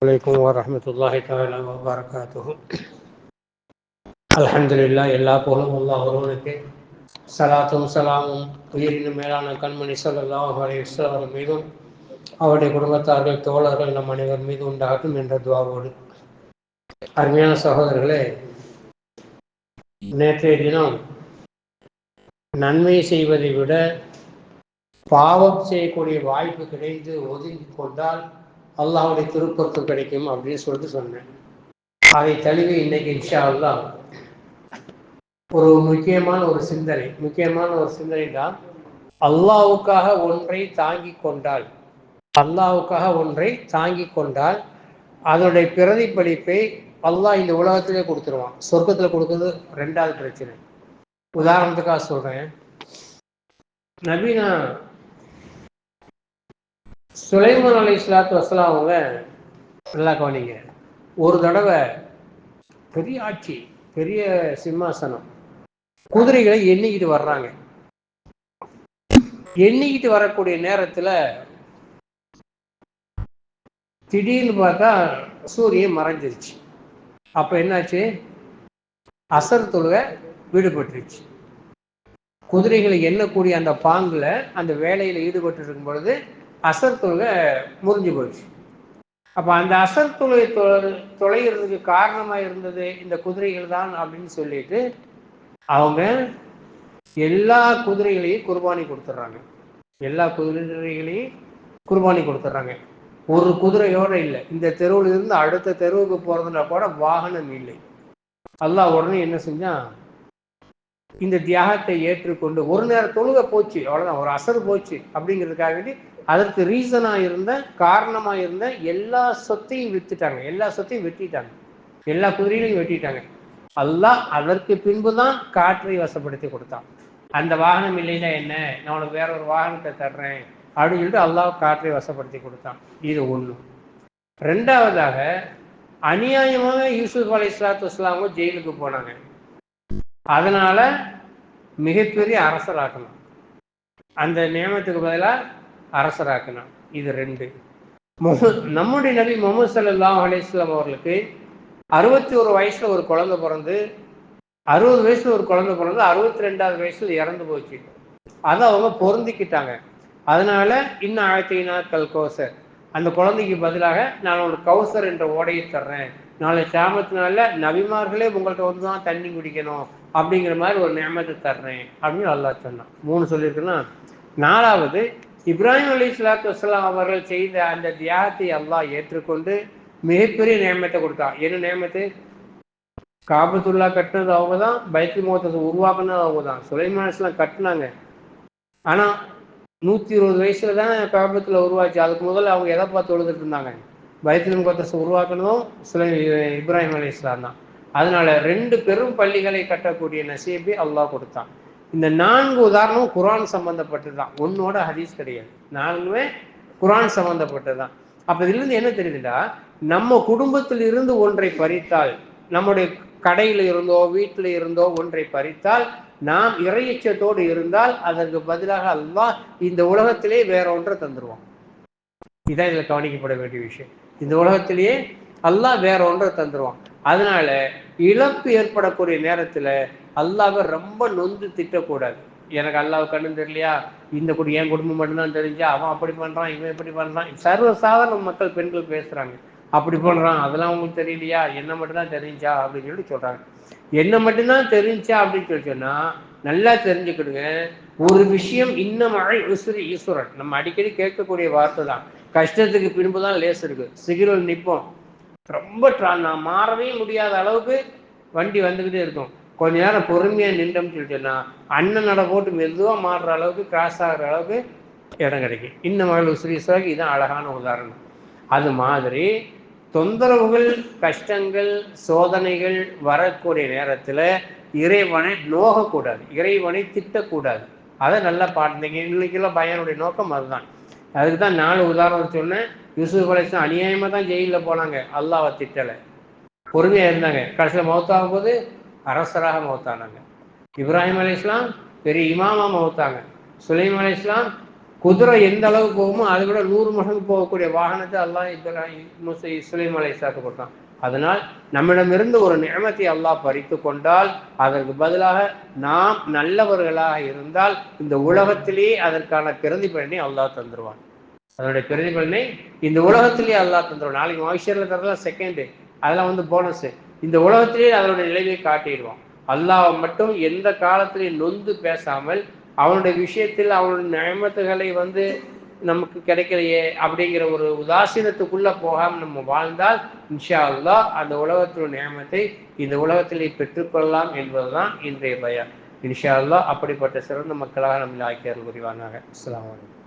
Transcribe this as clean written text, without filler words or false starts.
அலைக்கும் வரஹ்மத்துல்லாஹி தஆலா வபரகாத்துஹு. அல்ஹம்துலில்லாஹ், எல்லா புகழும் அல்லாஹ் ஒருவனுக்கு. ஸலாத்தும் ஸலாமும் உயிரினும் மேலான கண்மணி ஸல்லல்லாஹு அலைஹி வஸல்லம் மீதும் அவருடைய குடும்பத்தார்கள், தோழர்கள், நம் அனைவர் மீது உண்டாகட்டும் என்ற துஆவோடு, அருமையான சகோதரர்களே, நேற்றைய தினம் நன்மை செய்வதை விட பாவம் செய்யக்கூடிய வாய்ப்பு கிடைத்து ஒதுங்கி கொண்டால் அல்லாஹ்வுடைய திருப்பொருத்தம் கிடைக்கும் அப்படின்னு சொல்லிட்டு சொன்னேன். அதை தழுவி இன்னைக்கு இன்ஷா அல்லாஹ் ஒரு முக்கியமான ஒரு சிந்தனை தான், அல்லாஹ்வுக்காக ஒன்றை தாங்கி கொண்டால் அதனுடைய பிரதிபலிப்பை அல்லாஹ் இந்த உலகத்திலே கொடுத்துருவான். சொர்க்கத்தில் கொடுக்குறது ரெண்டாவது பிரச்சனை. உதாரணத்துக்காக சொல்றேன். நபீனா சுலைமான் அலைஹிஸ்ஸலாத்து வஸ்ஸலாம் அவங்க, நல்லா கவனிங்க, ஒரு தடவை பெரிய ஆட்சி, பெரிய சிம்மாசனம், குதிரைகளை எண்ணிக்கிட்டு வர்றாங்க. எண்ணிக்கிட்டு வரக்கூடிய நேரத்தில் திடீர்னு பார்த்தா சூரியன் மறைஞ்சிருச்சு. அப்போ என்னாச்சு? அசர் தொழுகை விடுபட்டுருச்சு. குதிரைகளை எண்ணக்கூடிய அந்த பாங்குல அந்த வேலையில் ஈடுபட்டு இருக்கும் பொழுது அசர் தொழுகை முறிஞ்சு போச்சு. அப்போ அந்த அசர் தொழுகை தொலைகிறதுக்கு காரணமாக இருந்தது இந்த குதிரைகள் தான் அப்படின்னு சொல்லிட்டு அவங்க எல்லா குதிரைகளையும் குர்பானி கொடுத்துட்றாங்க. ஒரு குதிரையோட இல்லை, இந்த தெருவில் இருந்து அடுத்த தெருவுக்கு போறதுனா கூட வாகனம் இல்லை. அல்லாஹ் உடனே என்ன செஞ்சான்? இந்த தியாகத்தை ஏற்றுக்கொண்டு ஒரு நேரம் தொழுகை போச்சு, அவ்வளவுதான், ஒரு அசர் போச்சு அப்படிங்கிறதுக்காக வேண்டி அதற்கு காரணமாக இருந்த எல்லா சொத்தையும் வித்துட்டாங்க, எல்லா சொத்தையும் வெட்டிட்டாங்க, எல்லா குதிரைகளையும் வெட்டிட்டாங்க. அல்லாஹ் அதற்கு பின்புதான் காற்றை வசப்படுத்தி கொடுத்தான். அந்த வாகனம் இல்லைன்னா என்ன, நான் உனக்கு வேற ஒரு வாகனத்தை தர்றேன் அப்படின்னு சொல்லிட்டு அல்லாஹ் காற்றை வசப்படுத்தி கொடுத்தான். இது ஒண்ணு. ரெண்டாவதாக, அநியாயமாக யூசுப் அலைஹிஸ்ஸலாத்து வஸ்ஸலாம் ஜெயிலுக்கு போனாங்க. அதனால மிகப்பெரிய அரசராக்கணும், அந்த நியமத்துக்கு பதிலாக அரசராக்கணும். இது ரெண்டு. நம்முடைய நபி முஹம்மது ஸல்லல்லாஹு அலைஹி வஸல்லம் அவர்களுக்கு 61 வயசுல ஒரு குழந்தை பிறந்து, 60 வயசுல ஒரு குழந்தை பிறந்து, 62வது வயசுல இறந்து போச்சு. அதை அவங்க பொருந்திக்கிட்டாங்க. அதனால இன்னும் ஆழ்த்தினா கல் கௌசர், அந்த குழந்தைக்கு பதிலாக நான் ஒரு கௌசர் என்ற ஓடையை தர்றேன், நாளை கியாமத்தினால நபிமார்களே உங்கள்கிட்ட வந்து தான் தண்ணி குடிக்கணும் அப்படிங்கிற மாதிரி ஒரு நியமத்தை தர்றேன் அப்படின்னு அல்லாஹ் சொன்னான். 3 சொல்லியிருக்குன்னா, 4வது, இப்ராஹிம் அலைஹிஸ்ஸலாத்து வஸ்ஸலாம் அவர்கள் செய்த அந்த தியாகத்தை அல்லாஹ் ஏற்றுக்கொண்டு மிகப்பெரிய நியமத்தை கொடுத்தான். என்ன நியமத்து? காபத்துல்லா கட்டினது அவங்க தான், பைத்துல் முகத்தஸை உருவாக்குனது அவங்க தான். சுலைமான் அலைஹிஸ்ஸலாம் கட்டினாங்க, ஆனா 120 வயசுல தான் காபத்துல உருவாச்சு. அதுக்கு முதல்ல அவங்க எதை பார்த்து தொழுதுட்டு இருந்தாங்க? பைத்துல் முகத்தஸை உருவாக்குனதும் இப்ராஹிம் அலைஹிஸ்ஸலாம் தான். அதனால 2 பெரும் பள்ளிகளை கட்டக்கூடிய நசீபை அல்லாஹ் கொடுத்தான். இந்த 4 உதாரணம் குர்ஆன் சம்பந்தப்பட்டதுதான், ஒன்னோட ஹதீஸ் கிடையாது. 4மே குர்ஆன் சம்பந்தப்பட்டதுதான். அப்ப இதுல இருந்து என்ன தெரியுதுடா, நம்ம குடும்பத்தில் இருந்து ஒன்றை பறித்தால், நம்முடைய கடையில இருந்தோ வீட்டில இருந்தோ ஒன்றை பறித்தால், நாம் இறையச்சத்தோடு இருந்தால் அதற்கு பதிலாக அல்லாஹ் இந்த உலகத்திலே வேற ஒன்றை தந்துருவான். இதான் இதுல கவனிக்கப்பட வேண்டிய விஷயம். இந்த உலகத்திலேயே அல்லாஹ் வேற ஒன்றை தந்துருவான். அதனால இழப்பு ஏற்படக்கூடிய நேரத்துல அல்லாஹ்வை ரொம்ப நொந்து திட்டக்கூடாது. எனக்கு அல்லாஹ் கண்ணு தெரியலையா, இந்த என் குடும்பம் மட்டும்தான் தெரிஞ்சா, அவன் அப்படி பண்றான், இவன் இப்படி பண்றான், சர்வசாதாரண மக்கள் பெண்கள் பேசுறாங்க. அப்படி பண்றான், அதெல்லாம் உங்களுக்கு தெரியலையா, என்ன மட்டும்தான் தெரிஞ்சா அப்படின்னு சொல்லி சொல்றாங்க. என்ன மட்டும்தான் தெரிஞ்சா அப்படின்னு சொல்லி சொன்னா நல்லா தெரிஞ்சுக்கிடுங்க, ஒரு விஷயம் இன்னும் ஈஸ்வரன் நம்ம அடிக்கடி கேட்கக்கூடிய வார்த்தை தான். கஷ்டத்துக்கு பின்புதான் லேஸ் இருக்கு. சிக்னல் நிற்போம், ரொம்ப நான் மாறவே முடியாத அளவுக்கு வண்டி வந்துகிட்டே இருக்கும். கொஞ்ச நேரம் பொறுமையா நின்றோம்னு சொல்லிட்டோம்னா அண்ணன் நட போட்டு மெதுவா மாறுற அளவுக்கு, கிராஸ் ஆகிற அளவுக்கு இடம் கிடைக்கும். இன்னும் ஈஸ்வரன் இதுதான் அழகான உதாரணம். அது மாதிரி தொந்தரவுகள், கஷ்டங்கள், சோதனைகள் வரக்கூடிய நேரத்துல இறைவனை நோகக்கூடாது, இறைவனை திட்டக்கூடாது. அதை நல்லா பாட்டுங்க. இன்னைக்கெல்லாம் பையனுடைய நோக்கம் அதுதான். அதுக்கு தான் 4 உதாரணம் சொன்னேன். யூசுப் அலைஹிஸ்ஸலாம் அநியாயமா தான் ஜெயில போனாங்க, அல்லாஹ்வை திட்டலை, பொறுமையா இருந்தாங்க. கடைசியில் மௌத்தாகும் போது அரசராக மௌத்தானாங்க. இப்ராஹிம் அலைஹிஸ்ஸலாம் பெரிய இமாமா மௌத்தாங்க. சுலைமான் அலைஹிஸ்ஸலாம் குதிரை எந்த அளவு போகுமோ அதை விட 100 மடங்கு போகக்கூடிய வாகனத்தை அல்லாஹ் சுலைமான் அலைஹிஸ்ஸலாத்து கொடுத்தான். அதனால் நம்மிடமிருந்து ஒரு நிஅமத்தை அல்லாஹ் பறித்து கொண்டால் அதற்கு பதிலாக நாம் நல்லவர்களாக இருந்தால் இந்த உலகத்திலேயே அதற்கான பிரதிபலனை அல்லாஹ் தந்துருவான். அதனுடைய பிரதிபலனை இந்த உலகத்திலேயே அல்லாஹ் தந்துருவான். நாளைக்கு மகிழ்ச்சியில் தரலாம் செகண்டு, அதெல்லாம் போனஸ். இந்த உலகத்திலேயே அதனுடைய நிலையை காட்டிடுவான். அல்லாஹ் மட்டும் எந்த காலத்திலையும் நொந்து பேசாமல் அவனுடைய விஷயத்தில் அவனுடைய நியமத்துகளை நமக்கு கிடைக்கலையே அப்படிங்கிற ஒரு உதாசீனத்துக்குள்ள போகாமல் நம்ம வாழ்ந்தால் இன்ஷா அல்லாஹ் அந்த உலகத்தினுடைய நியமத்தை இந்த உலகத்திலே பெற்றுக்கொள்ளலாம் என்பதுதான் இன்றைய பயான். இன்ஷா அல்லாஹ் அப்படிப்பட்ட சிறந்த மக்களாக நம்மளை ஆக்கியர்கள் புரிவானாக. அஸ்ஸலாமு அலைக்கும்.